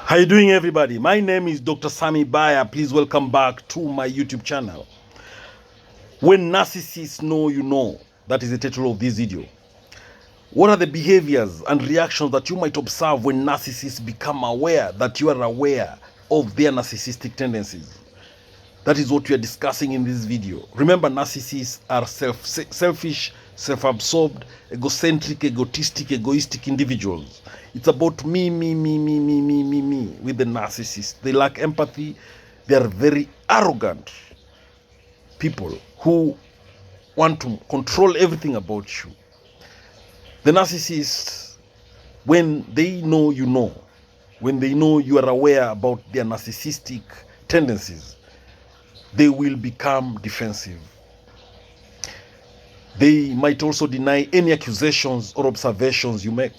How you doing, everybody? My name is Dr. Sami Baya. Please welcome back to my YouTube channel. When narcissists know you know, that is the title of this video. What are the behaviors and reactions that you might observe when narcissists become aware that you are aware of their narcissistic tendencies? That is what we are discussing in this video. Remember, narcissists are selfish, self-absorbed, egocentric, egoistic individuals. It's about me with the narcissist. They lack empathy. They are very arrogant people who want to control everything about you. The narcissists, when they know you know, when they know you are aware about their narcissistic tendencies, they will become defensive. They might also deny any accusations or observations you make.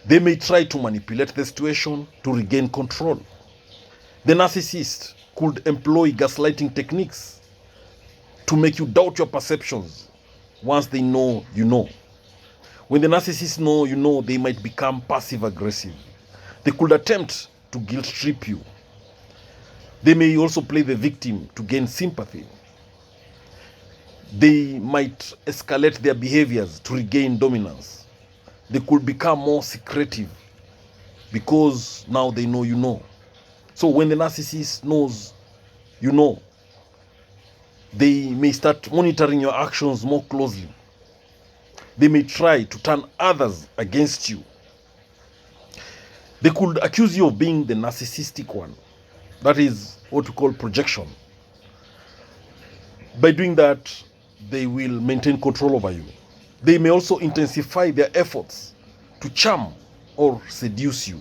They may try to manipulate the situation to regain control. The narcissist could employ gaslighting techniques to make you doubt your perceptions once they know you know. When the narcissists know you know, they might become passive-aggressive. They could attempt to guilt-trip you. They may also play the victim to gain sympathy. They might escalate their behaviors to regain dominance. They could become more secretive because now they know you know. So when the narcissist knows you know, they may start monitoring your actions more closely. They may try to turn others against you. They could accuse you of being the narcissistic one. That is what we call projection. By doing that, they will maintain control over you. They may also intensify their efforts to charm or seduce you.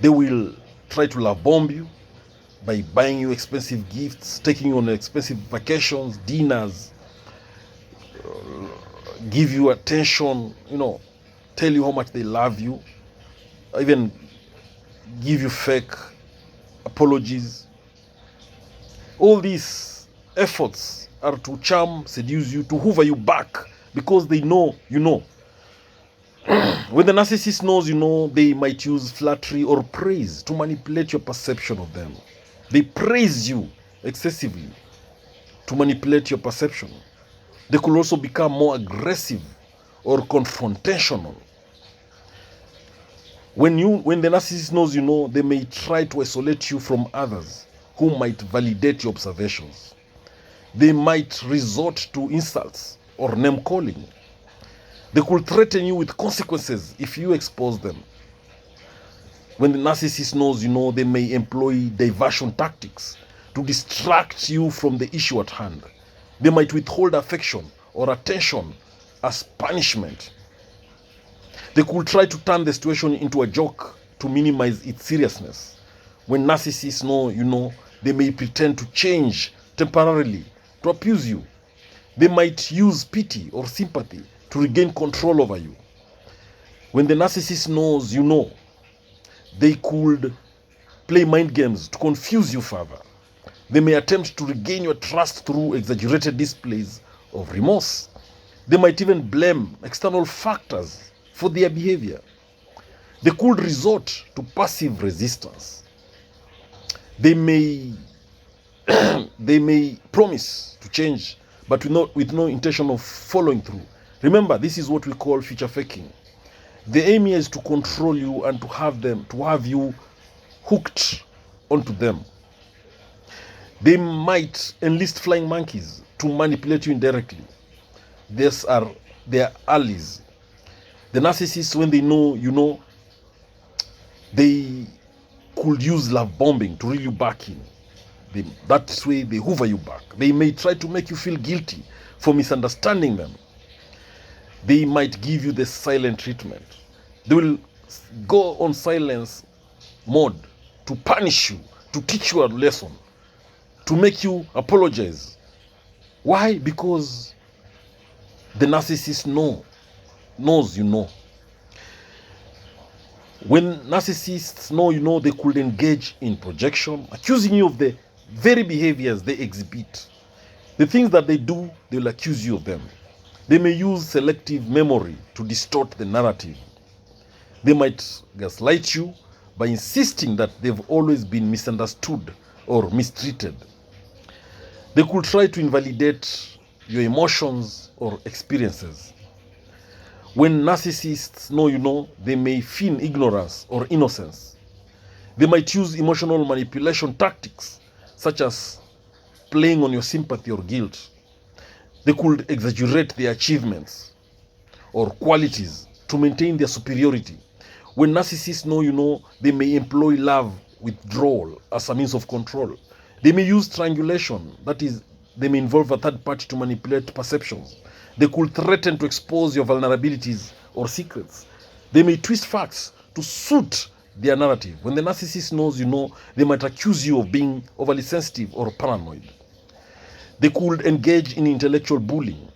They will try to love bomb you by buying you expensive gifts, taking you on expensive vacations, dinners, give you attention, tell you how much they love you, even give you fake apologies. All these efforts are to charm, seduce you, to hoover you back because they know you know. When the narcissist knows you know, they might use flattery or praise to manipulate your perception of them. They praise you excessively to manipulate your perception. They could also become more aggressive or confrontational. When the narcissist knows you know, they may try to isolate you from others who might validate your observations. They might resort to insults or name calling. They could threaten you with consequences if you expose them. When the narcissist knows you know, they may employ diversion tactics to distract you from the issue at hand. They might withhold affection or attention as punishment. They could try to turn the situation into a joke to minimize its seriousness. When narcissists know you know, they may pretend to change temporarily to abuse you. They might use pity or sympathy to regain control over you. When the narcissist knows you know, they could play mind games to confuse you further. They may attempt to regain your trust through exaggerated displays of remorse. They might even blame external factors for their behavior. They could resort to passive resistance. They may promise to change, but with no intention of following through. Remember, this is what we call future faking. The aim here is to control you and to have you hooked onto them. They might enlist flying monkeys to manipulate you indirectly. These are their allies. The narcissists, when they know you know, they could use love bombing to reel you back in. That way they hoover you back. They may try to make you feel guilty for misunderstanding them. They might give you the silent treatment. They will go on silence mode to punish you, to teach you a lesson, to make you apologize. Why? Because the narcissist knows you know. When narcissists know you know, they could engage in projection, accusing you of the very behaviors they exhibit. The things that they do, they will accuse you of them. They may use selective memory to distort the narrative. They might gaslight you by insisting that they've always been misunderstood or mistreated. They could try to invalidate your emotions or experiences. When narcissists know you know, they may feign ignorance or innocence. They might use emotional manipulation tactics, such as playing on your sympathy or guilt. They could exaggerate their achievements or qualities to maintain their superiority. When narcissists know you know, they may employ love withdrawal as a means of control. They may use triangulation, that is, they may involve a third party to manipulate perceptions. They could threaten to expose your vulnerabilities or secrets. They may twist facts to suit their narrative. When the narcissist knows you know, they might accuse you of being overly sensitive or paranoid. They could engage in intellectual bullying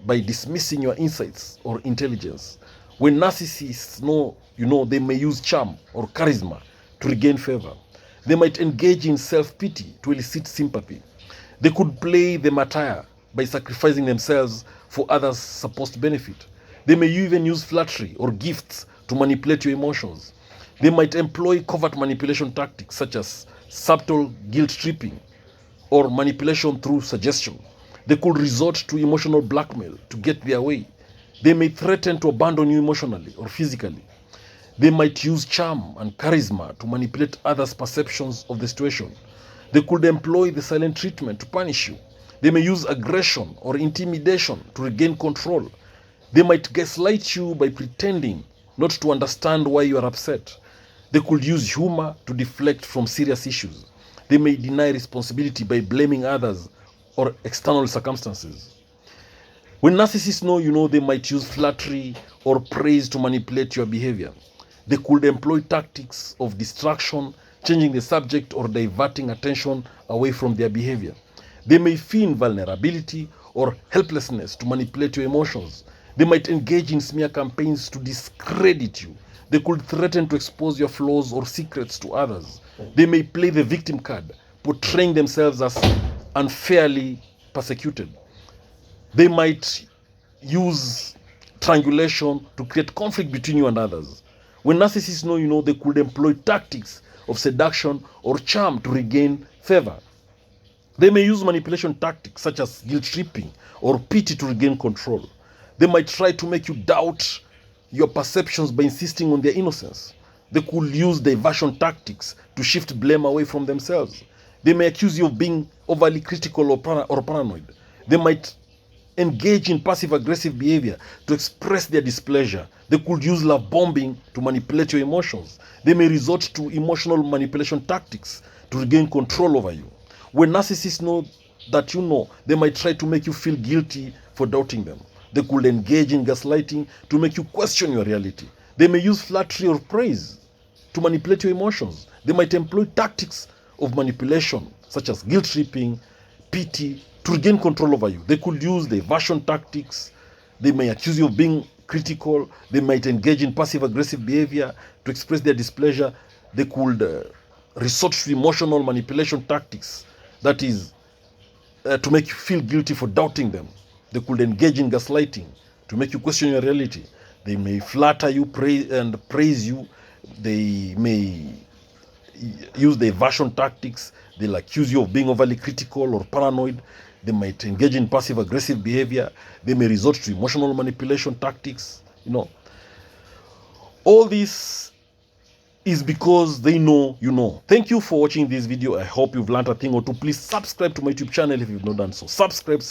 by dismissing your insights or intelligence. When narcissists know you know, they may use charm or charisma to regain favor. They might engage in self-pity to elicit sympathy. They could play the martyr by sacrificing themselves for others' supposed benefit. They may even use flattery or gifts to manipulate your emotions. They might employ covert manipulation tactics such as subtle guilt tripping or manipulation through suggestion. They could resort to emotional blackmail to get their way. They may threaten to abandon you emotionally or physically. They might use charm and charisma to manipulate others' perceptions of the situation. They could employ the silent treatment to punish you. They may use aggression or intimidation to regain control. They might gaslight you by pretending not to understand why you are upset. They could use humor to deflect from serious issues. They may deny responsibility by blaming others or external circumstances. When narcissists know you know, they might use flattery or praise to manipulate your behavior. They could employ tactics of distraction, changing the subject or diverting attention away from their behavior. They may feign vulnerability or helplessness to manipulate your emotions. They might engage in smear campaigns to discredit you. They could threaten to expose your flaws or secrets to others. They may play the victim card, portraying themselves as unfairly persecuted. They might use triangulation to create conflict between you and others. When narcissists know you know, they could employ tactics of seduction or charm to regain favor. They may use manipulation tactics such as guilt tripping or pity to regain control. They might try to make you doubt your perceptions by insisting on their innocence. They could use diversion tactics to shift blame away from themselves. They may accuse you of being overly critical or paranoid. They might engage in passive-aggressive behavior to express their displeasure. They could use love bombing to manipulate your emotions. They may resort to emotional manipulation tactics to regain control over you. When narcissists know that you know, they might try to make you feel guilty for doubting them. They could engage in gaslighting to make you question your reality. They may use flattery or praise to manipulate your emotions. They might employ tactics of manipulation such as guilt tripping, pity, to regain control over you. They could use diversion tactics. They may accuse you of being critical. They might engage in passive-aggressive behavior to express their displeasure. They could resort to emotional manipulation tactics, that is, to make you feel guilty for doubting them. They could engage in gaslighting to make you question your reality. They may flatter you praise you. They may use the diversion tactics. They'll accuse you of being overly critical or paranoid. They might engage in passive-aggressive behavior. They may resort to emotional manipulation tactics. You know, all this is because they know you know. Thank you for watching this video. I hope you've learned a thing or two. Please subscribe to my YouTube channel if you've not done so. Subscribe.